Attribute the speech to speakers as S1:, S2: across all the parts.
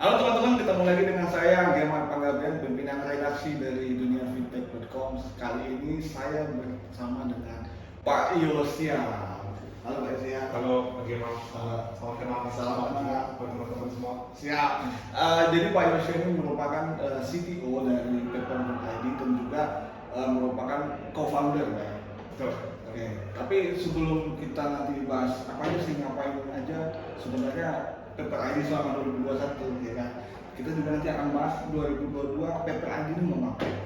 S1: Halo teman-teman, ketemu lagi dengan saya German Panggabean, pimpinan redaksi dari Dunia Fintech.com. Kali ini saya bersama dengan Pak Yosia. Halo Pak Yosia.
S2: Halo, bagaimana? Salam kenal,
S1: Salam kenal
S2: buat teman-teman semua.
S1: Siap. Jadi Pak Yosia ini merupakan CTO dari Pepper.id dan juga merupakan co-founder ya.
S2: Betul.
S1: Oke, tapi sebelum kita nanti bahas apa aja sih, ngapain aja sebenarnya Pepper ID selama 2021 ya kan. Kita juga nanti akan bahas 2022 Pepper ID ini mau ngapain.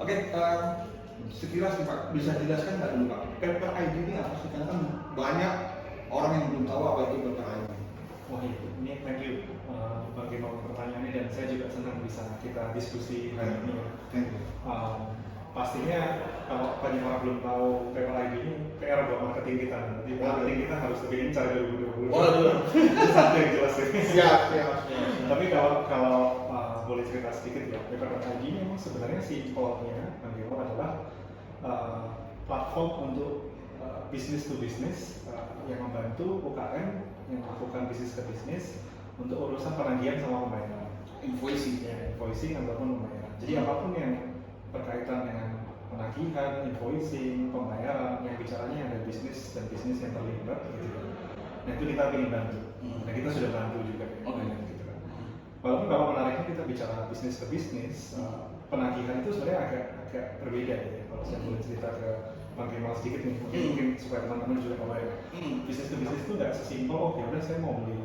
S1: Oke, sekilas nih Pak, bisa jelaskan nggak dulu Pak, Pepper ID ini apa sih? Karena kan banyak orang yang belum tahu apa itu Pepper ID.
S2: Wah, ini thank you bagaimana pertanyaannya, dan saya juga senang bisa kita diskusi hari ini.
S1: Thank you.
S2: Pastinya kalau banyak orang belum tahu Pepper ID ini PR buat marketing kita. Jadi marketing kita harus lebih gencar 2020.
S1: Oh, dulu.
S2: Itu satu yang jelas ya.
S1: Siap.
S2: Tapi kalau boleh cerita sedikit ya, Pepper ID ini memang sebenarnya simpelnya adalah platform untuk business to business yang membantu UKM yang melakukan bisnis ke bisnis untuk urusan penagihan sama pembayaran.
S1: Invoicing.
S2: Ya, invoicing ataupun pembayaran. Jadi apapun yang berkaitan dengan penagihan, invoicing, pembayaran, yang bicaranya ada bisnis dan bisnis yang terlibat gitu. Nah itu kita ingin bantu. Nah kita sudah bantu juga gitu kan. Walaupun kalau menariknya kita bicara bisnis ke bisnis, penagihan itu sebenarnya agak berbeda ya. Kalau saya boleh cerita ke Bang Kemal sedikit nih, mungkin supaya teman-teman juga aware. Bisnis ke bisnis itu nggak sesimpel, oh ya udah saya mau beli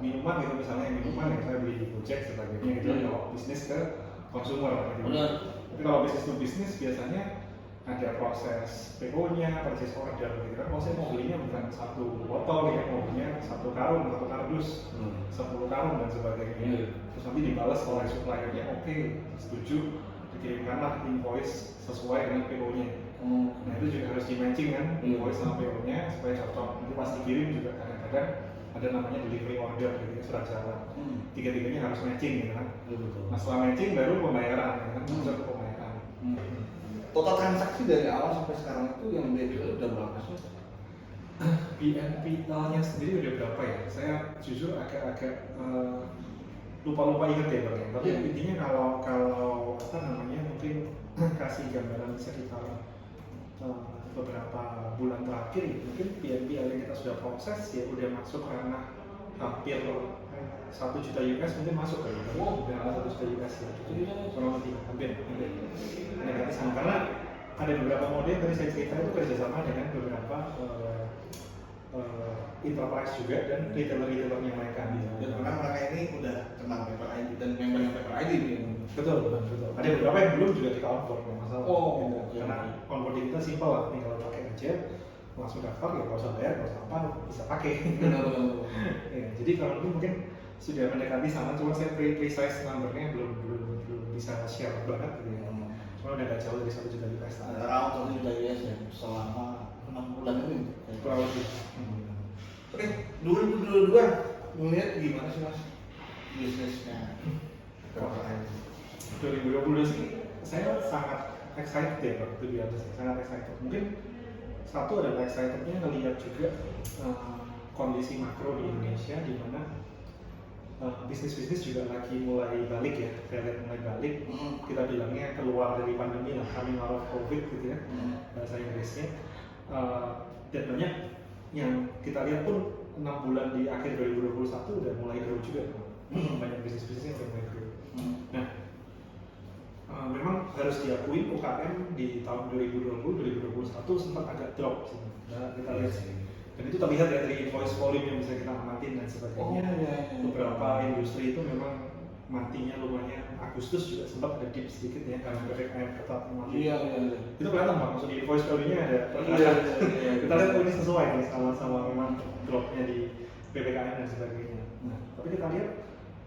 S2: minuman gitu, misalnya minuman yang saya beli di Gojek sebagainya gitu. Kalau bisnis ke konsumer gitu. Tapi kalau bisnis to bisnis biasanya ada proses PO-nya, purchase order gitu kan. Oh saya mau belinya bukan satu botol ya, mau belinya satu karung, satu kardus, 10 karung dan sebagainya. Terus nanti dibalas oleh suppliernya, oke, setuju, dikirimkanlah invoice sesuai dengan PO-nya. Nah itu juga harus di-matching kan, invoice sama PO-nya supaya cocok. Nanti pas dikirim juga kadang-kadang ada namanya delivery order gitu, surat jalan. Tiga-tiganya harus matching gitu kan. Nah setelah matching baru pembayaran ya kan, masuk ke pembayaran.
S1: Total transaksi dari awal sampai sekarang itu yang BNPL udah berapa sih?
S2: BNPL-nya sendiri udah berapa ya? Saya jujur agak lupa ingat ya Bang ya. Tapi intinya kalau apa namanya, mungkin kasih gambaran sekitar beberapa bulan terakhir ya, mungkin BNPL yang kita sudah proses ya udah masuk ranah hampir 1 juta US mungkin masuk kali ya. Udah 1 juta US ya. Kurang lebih hampir negatif sama, karena ada beberapa model tadi saya cerita itu kerjasama dengan beberapa enterprise juga dan retailer-retailernya mereka.
S1: Dan karena mereka ini udah kenal Pepper ID dan membernya Pepper ID nih.
S2: Betul. Ada beberapa yang belum juga kita onboard, nggak masalah.
S1: Oke.
S2: Karena onboarding kita simpel lah, tinggal pakai aja, langsung daftar ya, nggak usah bayar, nggak usah apa, bisa pakai. Ya, jadi kalau ini mungkin sudah mendekati sama, cuma saya precise numbernya belum bisa share banget gitu ya. Cuma udah nggak jauh dari 1 juta US.
S1: Around 1 juta US ya selama 6 bulan ini.
S2: Kurang lebih.
S1: Oke, 2022 melihat gimana sih Mas bisnisnya Pepper ID?
S2: 2020 sih saya sangat excited ya waktu di atas, sangat excited. Mungkin satu adalah excitednya ngelihat juga kondisi makro di Indonesia di mana bisnis-bisnis juga lagi mulai balik ya, saya lihat mulai balik. Kita bilangnya keluar dari pandemi lah, coming out of COVID gitu ya, bahasa Inggrisnya. Dan banyak yang kita lihat pun 6 bulan di akhir 2021 udah mulai grow juga. Banyak bisnis-bisnis yang udah mulai grow. Nah, memang harus diakui UKM di tahun 2020-2021 sempat agak drop sih. Nah, kita lihat sih. Dan itu terlihat ya dari invoice volume yang bisa kita amatin dan sebagainya. Beberapa industri itu memang matinya lumayan. Agustus juga sempat ada dip sedikit ya karena PPKM ketat mati.
S1: Iya.
S2: Itu kelihatan Pak, maksud di invoice volume-nya ada pergerakan. Kita lihat ini sesuai nih sama memang dropnya di PPKM dan sebagainya. Nah, tapi kita lihat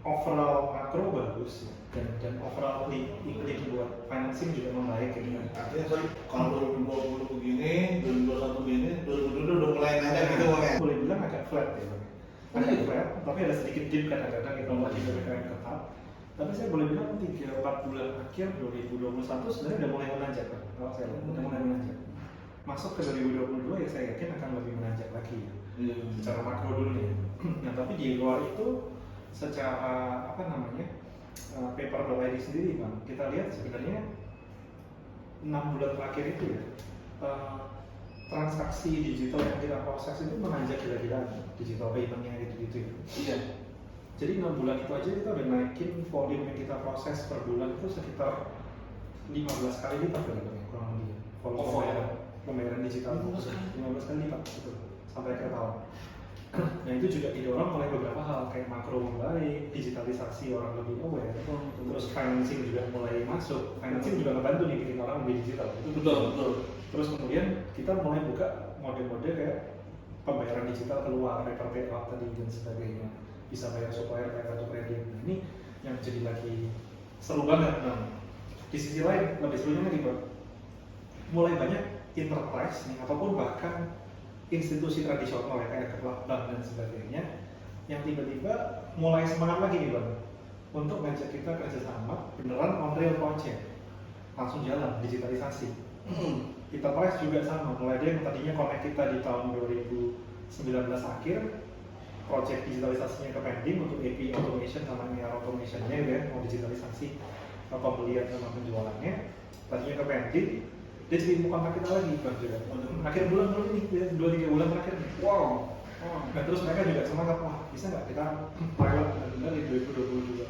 S2: overall makro bagus ya. Dan overall iklim buat financing juga membaik gitu kan.
S1: Artinya sorry, kalau 2020 begini, 2021 begini, 2022 udah mulai nanya gitu Bang ya?
S2: Boleh bilang agak flat ya Bang. Agak flat, tapi ada sedikit dip kadang-kadang kita lagi PPKM ketat. Tapi saya boleh bilang 3-4 bulan akhir 2021 sebenarnya udah mulai menanjak kan. Kalau saya lihat udah mulai menanjak. Masuk ke 2022 ya saya yakin akan lebih menanjak lagi ya. Secara makro dulu ya. Nah tapi di luar itu secara apa namanya paper.id sendiri Bang, kita lihat sebenarnya 6 bulan terakhir itu ya, transaksi digital yang kita proses itu menanjak gila-gilaan, digital paymentnya gitu-gitu ya.
S1: Iya.
S2: Jadi 6 bulan itu aja kita udah naikin volume yang kita proses per bulan itu sekitar 15 kali lipat kali Bang, ya, kurang lebih. Volume pembayaran digital 15 kali lipat gitu, sampai akhir tahun. Nah itu juga didorong oleh beberapa hal kayak makro membaik, digitalisasi orang lebih aware, terus financing juga mulai masuk. Financing juga ngebantu nih bikin orang lebih digital. Itu
S1: Betul.
S2: Terus kemudian kita mulai buka mode-mode kayak pembayaran digital keluar, paper payout tadi dan sebagainya. Bisa bayar supplier, bayar kartu kredit. Nah, ini yang jadi lagi seru banget. Nah, di sisi lain lebih serunya lagi Bang, mulai banyak enterprise nih ataupun bahkan institusi tradisional ya kayak bank dan sebagainya yang tiba-tiba mulai semangat lagi nih Bang untuk ngajak kita kerjasama beneran on real project, langsung jalan digitalisasi. Enterprise juga sama, mulai dia yang tadinya connect kita di tahun 2019 akhir, project digitalisasinya ke pending untuk API automation sama AR automationnya ya, mau digitalisasi pembelian sama penjualannya, tadinya ke pending, dia jadi mau kontak kita lagi Bang juga. Akhir bulan ini, 2-3 bulan terakhir nih.
S1: Wow.
S2: Nah terus mereka juga semangat, wah bisa nggak kita pilot benar-benar di 2020 juga.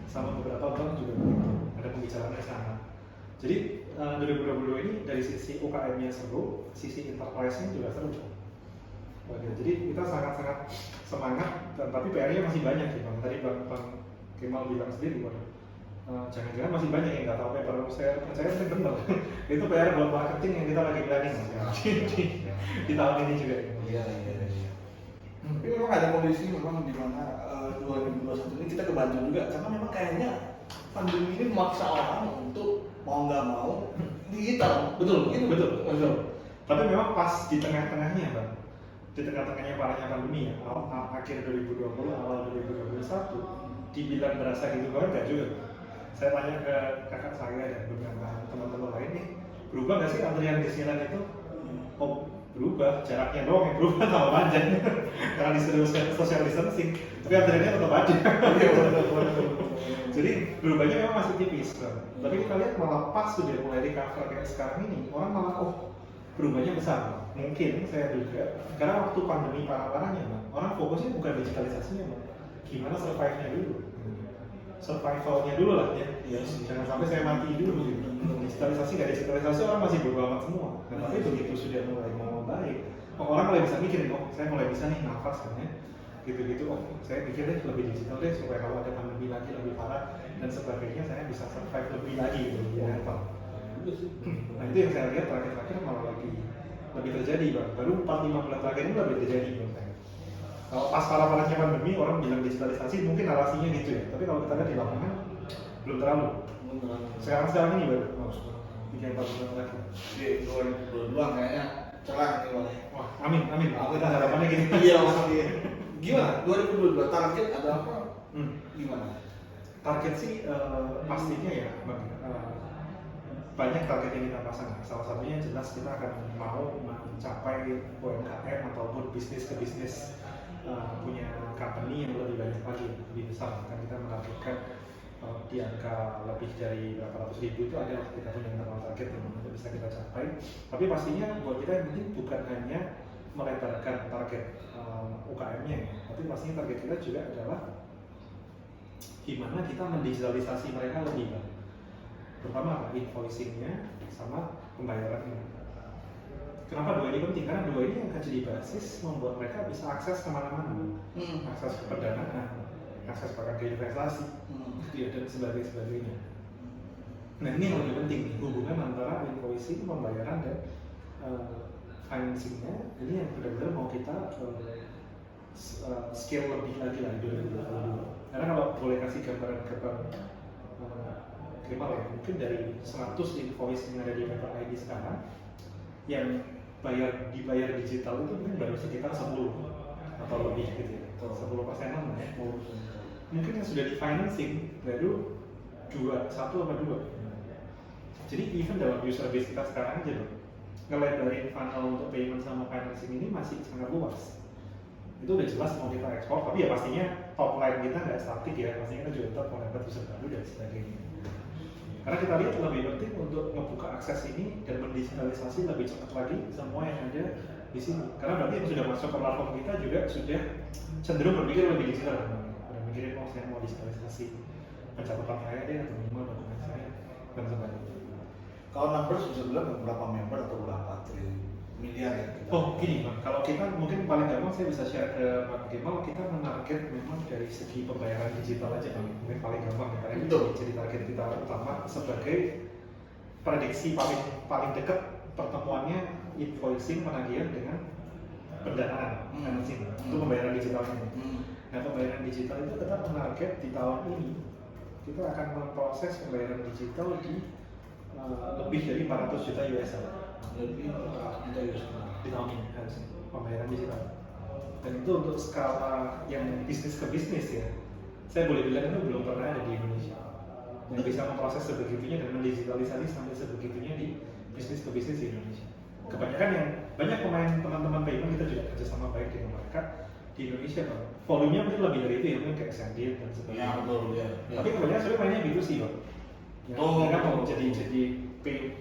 S2: Sama beberapa bank juga ada pembicaraan ke sana. Jadi 2022 ini dari sisi UKM-nya seru, sisi enterprise-nya juga seru. Jadi kita sangat-sangat semangat, dan tapi PR-nya masih banyak ya Bang. Tadi Bang Kemal bilang sendiri, jangan-jangan masih banyak yang nggak tahu paper. Saya percaya sih benar. Itu PR buat marketing yang kita lagi planning di tahun ini juga.
S1: Iya. Tapi memang ada kondisi memang di mana 2021 ini kita kebantu juga karena memang kayaknya pandemi ini memaksa orang untuk mau nggak mau digital. Betul.
S2: Tapi memang pas di tengah-tengahnya Bang, di tengah-tengahnya parahnya pandemi ya, akhir 2020 awal 2021 dibilang berasa gitu banget nggak juga. Saya tanya ke kakak saya dan beberapa teman-teman lain nih, berubah nggak sih antrian di Silan itu? Oh berubah, jaraknya doang yang berubah sama panjang karena disuruh social distancing, tapi antriannya tetap ada. Jadi berubahnya memang masih tipis Bang. Tapi kita lihat malah pas sudah mulai recover kayak sekarang ini, orang malah berubahnya besar. Mungkin saya duga karena waktu pandemi parah-parahnya Bang, orang fokusnya bukan digitalisasinya Bang, gimana survive-nya dulu, survivalnya dulu lah ya. Yes. Jangan sampai saya mati dulu gitu. Digitalisasi nggak digitalisasi orang masih bodo amat semua. Nah, tapi begitu sudah mulai mau baik, orang mulai bisa mikir, saya mulai bisa nih nafas kan ya. Gitu-gitu, saya pikir deh lebih digital deh supaya kalau ada pandemi lagi lebih parah dan sebagainya saya bisa survive lebih lagi gitu. Nah itu yang saya lihat terakhir-terakhir malah lagi lebih terjadi Bang. Baru 4-5 bulan terakhir ini lebih terjadi Bang. Kalau pas parah-parahnya pandemi orang bilang digitalisasi mungkin narasinya gitu ya, tapi kalau kita lihat di lapangan belum terlalu. Sekarang ini baru 3-4 bulan terakhir.
S1: Di 2022 kayaknya cerah nih Bang.
S2: Wah, amin. Kita harapannya gitu.
S1: Iya maksudnya. Gimana? 2022 target ada apa? Gimana?
S2: Target sih pastinya ya Bang. Banyak target yang kita pasang. Salah satunya jelas kita akan mau mencapai UMKM ataupun bisnis ke bisnis punya company yang lebih banyak lagi, lebih besar. Kan kita menargetkan di angka lebih dari berapa ratus ribu itu ada kita punya internal target yang bisa kita capai. Tapi pastinya buat kita yang penting bukan hanya melebarkan target UKM-nya ya, tapi pastinya target kita juga adalah gimana kita mendigitalisasi mereka lebih banyak. Terutama invoicing-nya sama pembayarannya. Kenapa dua ini penting? Karena dua ini akan jadi basis membuat mereka bisa akses kemana-mana, akses ke pendanaan, akses bahkan ke investasi, dan sebagainya. Nah ini yang lebih penting nih, hubungan antara invoicing, pembayaran dan financing-nya. Ini yang benar-benar mau kita scale lebih lagi lah di 2022. Karena kalau boleh kasih gambaran ke Bang Kemal ya, mungkin dari 100 invoice yang ada di Paper ID sekarang yang dibayar digital itu mungkin baru sekitar 10 atau lebih gitu ya, 10%-an ya. Mungkin yang sudah di financing baru 1 atau 2. Jadi even dalam user base kita sekarang aja loh, ngelebarin funnel untuk payment sama financing ini masih sangat luas. itu udah jelas mau kita ekspor, tapi ya pastinya top line kita nggak statik ya, pastinya kita juga tetap mau dapat user baru dan sebagainya. Karena kita lihat lebih penting untuk membuka akses ini dan mendigitalisasi lebih cepat lagi semua yang ada di sini. Karena berarti yang sudah masuk ke platform kita juga sudah cenderung berpikir lebih digital, udah mikirin oh saya mau digitalisasi pencatatan saya deh atau minimal dokumen saya dan sebagainya.
S1: Kalau numbers bisa bilang berapa member atau berapa miliar ya kita?
S2: Oh gini Bang, kalau kita mungkin paling gampang saya bisa share ke Bang Kemal, kita menarget memang dari segi pembayaran digital aja Bang, mungkin paling gampang ya, karena itu jadi target kita utama sebagai prediksi paling dekat pertemuannya invoicing penagihan dengan pendanaan financing itu pembayaran digitalnya. Nah pembayaran digital itu kita menarget di tahun ini kita akan memproses pembayaran digital di lebih dari 400 juta US dollar.
S1: Lebih 400 juta US dollar
S2: di tahun ini harusnya pembayaran digital. Dan itu untuk skala yang bisnis ke bisnis ya. Saya boleh bilang itu belum pernah ada di Indonesia yang bisa memproses sebegitunya dan mendigitalisasi sampai sebegitunya di bisnis ke bisnis di Indonesia. Kebanyakan yang banyak pemain teman-teman payment kita juga kerjasama baik dengan mereka di Indonesia Bang. Volumenya mungkin lebih dari itu ya, mungkin kayak Sendit dan sebagainya.
S1: Ya betul ya.
S2: Tapi kebanyakan sebenarnya mainnya B2C Bang. Ya, mereka mau jadi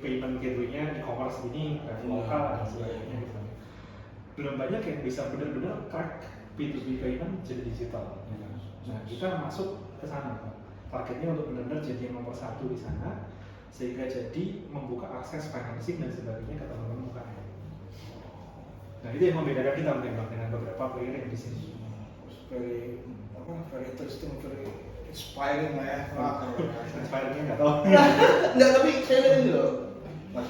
S2: payment gateway-nya e-commerce ini, lokal dan sebagainya gitu. Belum banyak yang bisa benar-benar crack B2B payment jadi digital. Nah kita masuk ke sana Pak. Targetnya untuk benar-benar jadi yang nomor satu di sana, sehingga jadi membuka akses financing dan sebagainya ke teman-teman UKM. Nah itu yang membedakan kita mungkin Bang dengan beberapa player yang di sini.
S1: Very interesting, very inspiring lah ya.
S2: Inspiringnya nggak tahu.
S1: Enggak, tapi saya lihat ini loh, Mas.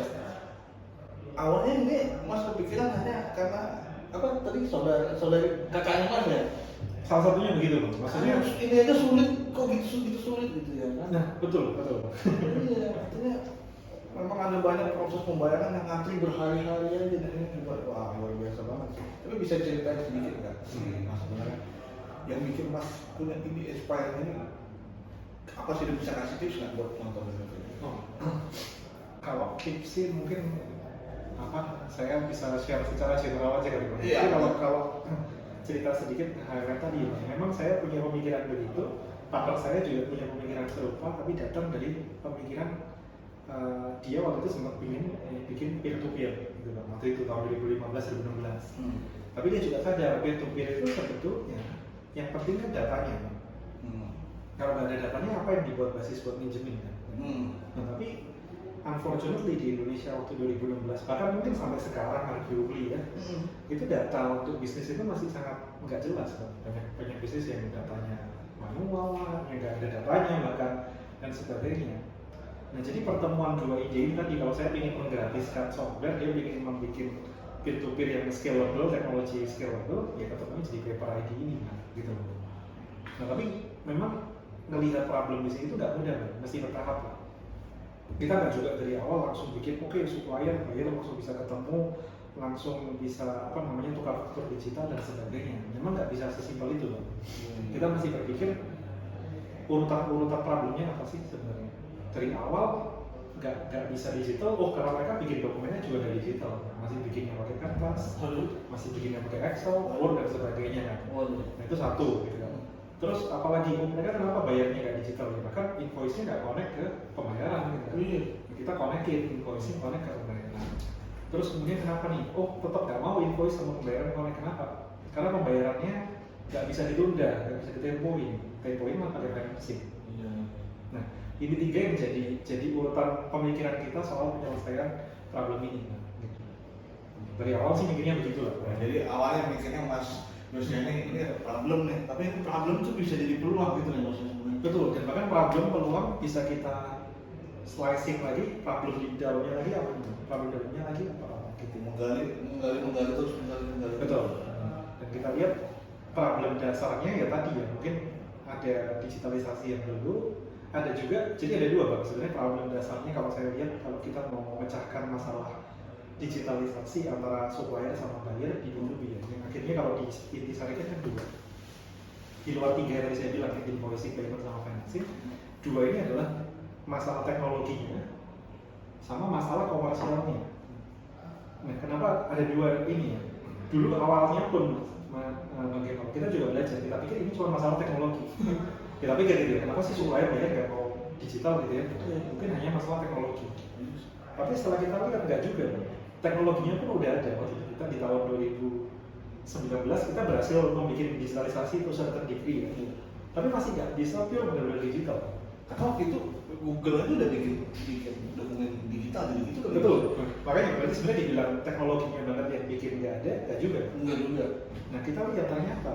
S1: Awalnya ini Mas kepikiran hanya karena apa tadi saudari kakaknya Mas ya?
S2: Salah satunya begitu Bang. Maksudnya
S1: ini aja sulit, kok gitu sulit gitu ya kan?
S2: Nah betul.
S1: Iya, artinya memang ada banyak proses pembayaran yang ngantri berhari-hari aja dan ini juga wah luar biasa banget sih. Tapi bisa ceritain sedikit nggak Mas sebenarnya yang bikin Mas punya ini inspire ini apa sih, bisa kasih tips nggak buat nonton ini?
S2: Oh. Kalau tips sih mungkin apa saya bisa share secara general aja kali Bang.
S1: Iya.
S2: Jadi kalau cerita sedikit highlight tadi, memang saya punya pemikiran begitu, partner saya juga punya pemikiran serupa, tapi datang dari pemikiran dia waktu itu sempat bikin peer to peer gitu Bang. Waktu itu tahun 2015-2016. Tapi dia juga sadar peer to peer itu sebetulnya yang penting kan datanya Bang. Kalau nggak ada datanya apa yang dibuat basis buat minjemin kan? Nah tapi unfortunately di Indonesia waktu 2016 bahkan mungkin sampai sekarang arguably ya itu data untuk bisnis itu masih sangat nggak jelas kan, banyak bisnis yang datanya manual, yang nggak ada datanya bahkan dan sebagainya. Nah jadi pertemuan dua ide ini tadi, kalau saya ingin menggratiskan software, dia ingin membuat peer to peer yang scalable, teknologi scalable, ya ketemunya jadi paper ID ini kan, gitu. Nah tapi memang ngelihat problem di sini itu nggak mudah kan, mesti bertahap lah. Kita nggak juga dari awal langsung bikin oke supplier buyer langsung bisa ketemu, langsung bisa apa namanya tukar faktur digital dan sebagainya. Memang nggak bisa sesimpel itu Bang. Kita mesti berpikir urutan problemnya apa sih sebenarnya. Dari awal nggak bisa digital, karena mereka bikin dokumennya juga dari digital, masih bikinnya pakai kertas, masih bikinnya pakai Excel, Word dan sebagainya kan. Nah itu satu gitu kan. Terus apalagi mereka kenapa bayarnya nggak digital ya? Bahkan invoice-nya nggak connect ke pembayaran gitu. Kita connectin invoice-nya connect ke pembayaran. Terus kemudian kenapa nih? Tetap nggak mau invoice sama pembayaran connect, kenapa? Karena pembayarannya nggak bisa ditunda, nggak bisa ditempoin. Tempoin mah pakai financing. Nah ini tiga yang jadi urutan pemikiran kita soal penyelesaian problem ini. Gitu. Dari awal sih mikirnya begitulah.
S1: Nah, jadi awalnya mikirnya Mas biasanya ini ada problem nih, tapi problem itu bisa jadi peluang gitu nih maksudnya.
S2: Betul, dan bahkan problem peluang bisa kita slicing lagi, problem di dalamnya lagi apa gitu, problem dalamnya lagi apa gitu.
S1: Menggali terus menggali.
S2: Betul. Dan kita lihat problem dasarnya ya tadi ya mungkin ada digitalisasi yang dulu, ada juga, jadi ada dua Bang. Sebenarnya problem dasarnya kalau saya lihat kalau kita mau memecahkan masalah digitalisasi antara supplier sama buyer di B2B ya. Yang akhirnya kalau diintisarikan kan dua. Di luar tiga yang tadi saya bilang, invoicing, payment sama financing, dua ini adalah masalah teknologinya sama masalah komersialnya. Nah, kenapa ada dua ini ya? Dulu awalnya pun bagaimana kita juga belajar, kita pikir ini cuma masalah teknologi. Kita pikir gitu ya, kenapa sih supplier banyak nggak mau digital gitu ya? Mungkin hanya masalah teknologi. Tapi setelah kita lihat nggak juga, teknologinya pun udah ada. Waktu itu kita di tahun 2019 kita berhasil membuat digitalisasi itu certain degree ya. Tapi masih nggak bisa pure benar-benar digital.
S1: Karena waktu itu Google aja udah bikin dokumen digital gitu kan.
S2: Betul. Makanya berarti sebenarnya dibilang teknologinya banget yang bikin nggak ada, nggak juga.
S1: Enggak juga.
S2: Nah kita lihat ternyata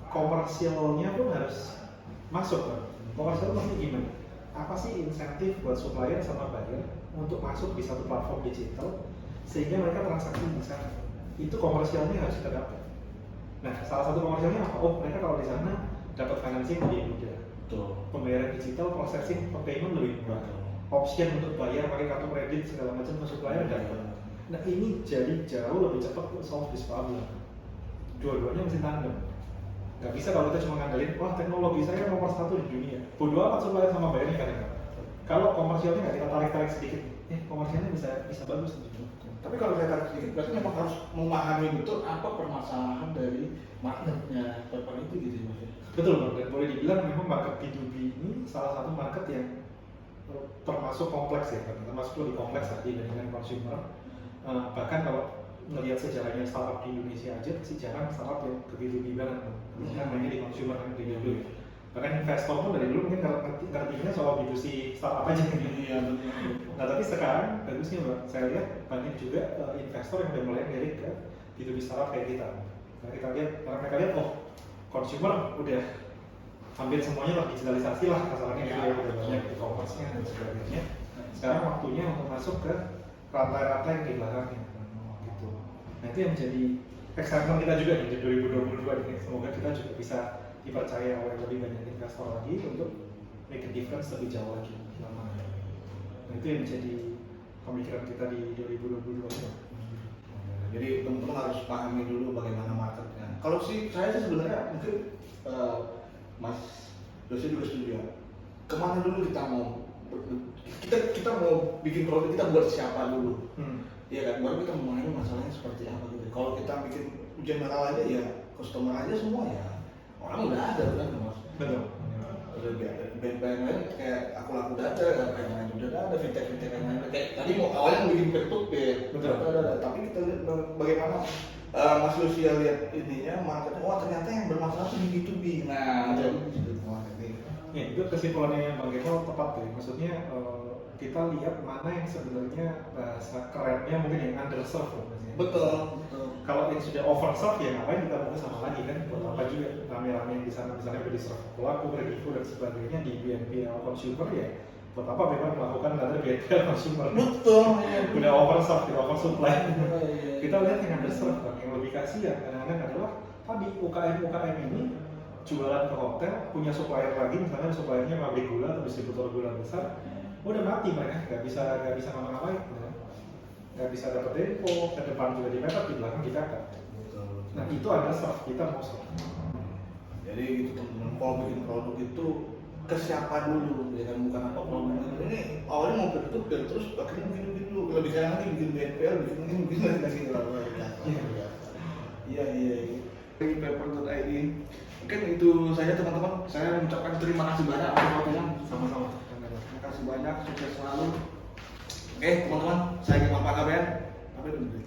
S2: komersialnya pun harus masuk kan. Komersial pasti gimana? Apa sih insentif buat supplier sama buyer untuk masuk di satu platform digital sehingga mereka transaksi di sana? Itu komersialnya harus kita dapat. Nah salah satu komersialnya apa? Oh mereka kalau di sana dapat financing lebih mudah.
S1: Betul.
S2: Pembayaran digital, processing, payment lebih murah. Option untuk bayar pakai kartu kredit segala macam ke supplier dapat. Nah ini jadi jauh lebih cepat untuk solve this problem. Dua-duanya mesti tandem. Gak bisa kalau kita cuma ngandelin, wah teknologi saya nomor 1 di dunia. Bodoh amat supplier sama bayarnya kadang-kadang. Kalau komersialnya nggak kita tarik-tarik sedikit, komersialnya bisa bagus.
S1: Tapi kalau saya tarik sedikit, berarti memang harus memahami betul apa permasalahan dari marketnya paper itu gitu ya Mas.
S2: Betul, dan boleh dibilang memang market B2B ini salah satu market yang termasuk kompleks ya, termasuk lebih kompleks dibandingkan consumer. Bahkan kalau melihat sejarahnya startup di Indonesia aja, masih jarang startup yang ke B2B banget. Kan mainnya di consumer kan dari dulu. Bahkan investor pun dari dulu mungkin ngertinya soal B2C startup aja.
S1: Iya betul.
S2: Nah tapi sekarang bagusnya Mbak, saya lihat banyak juga investor yang udah mulai ngelirik ke B2B startup kayak kita. Nah kita lihat, karena mereka lihat, oh consumer udah hampir semuanya digitalisasi lah kasarnya gitu ya, udah banyak e-commerce-nya dan sebagainya. Sekarang waktunya untuk masuk ke rantai-rantai yang di belakangnya gitu. Nah itu yang menjadi excitement kita juga nih di 2022 ini. Semoga kita juga bisa dipercaya oleh lebih banyak investor lagi untuk make a difference lebih jauh lagi lamanya. Nah itu yang menjadi pemikiran kita di 2022 ini.
S1: Jadi teman-teman harus pahami dulu bagaimana marketnya. Kalau sih saya sih sebenarnya mungkin Mas Dosi juga setuju. Kemana dulu kita mau mau bikin produk, kita buat siapa dulu? Iya kan, baru kita memahami masalahnya seperti apa gitu. Kalau kita bikin general aja ya customer aja semua ya orang udah ada kan Mas.
S2: Betul.
S1: Udah band-band lain kayak aku laku udah ada, kayak lain udah ada, fintech yang lain kayak tadi mau awalnya mau bikin peer-to-peer,
S2: betul
S1: ada. Tapi kita lihat bagaimana Mas Lucia lihat ininya marketnya, wah ternyata yang bermasalah itu di B2B. Nah, jadi gitu marketing.
S2: Ya itu kesimpulannya Bang Geko tepat tuh. Maksudnya kita lihat mana yang sebenarnya bahasa kerennya mungkin yang underserved maksudnya.
S1: Betul.
S2: Kalau yang sudah overserved ya ngapain kita buka sama lagi kan? Buat apa juga rame-rame yang di sana misalnya udah di-serve pelaku, kredivo dan sebagainya di BNPL consumer ya. Buat apa memang melakukan data BNPL consumer?
S1: Betul.
S2: Udah overserved, oversupply. Kita lihat yang underserved kan, yang lebih kasihan kadang-kadang adalah tadi UKM ini jualan ke hotel, punya supplier lagi, misalnya suppliernya pabrik gula atau distributor gula besar, udah mati mereka, nggak bisa ngapa-ngapain, nggak bisa dapat info, ke depan juga dipepet, di belakang dipetet. Nah itu ada serve kita mau serve.
S1: Jadi gitu teman-teman, kalau bikin produk itu ke siapa dulu, ya kan bukan apa produknya. Ini awalnya mau peer-to-peer, terus akhirnya bikin dulu, lebih sekarang lagi bikin BNPL, bikin lagi lah. Iya. Di paper.id. Mungkin itu saja teman-teman. Saya mengucapkan terima kasih banyak atas waktunya.
S2: Sama-sama.
S1: Terima kasih banyak, sukses selalu. Oke teman-teman, saya Pak Kaben. Sampai jumpa.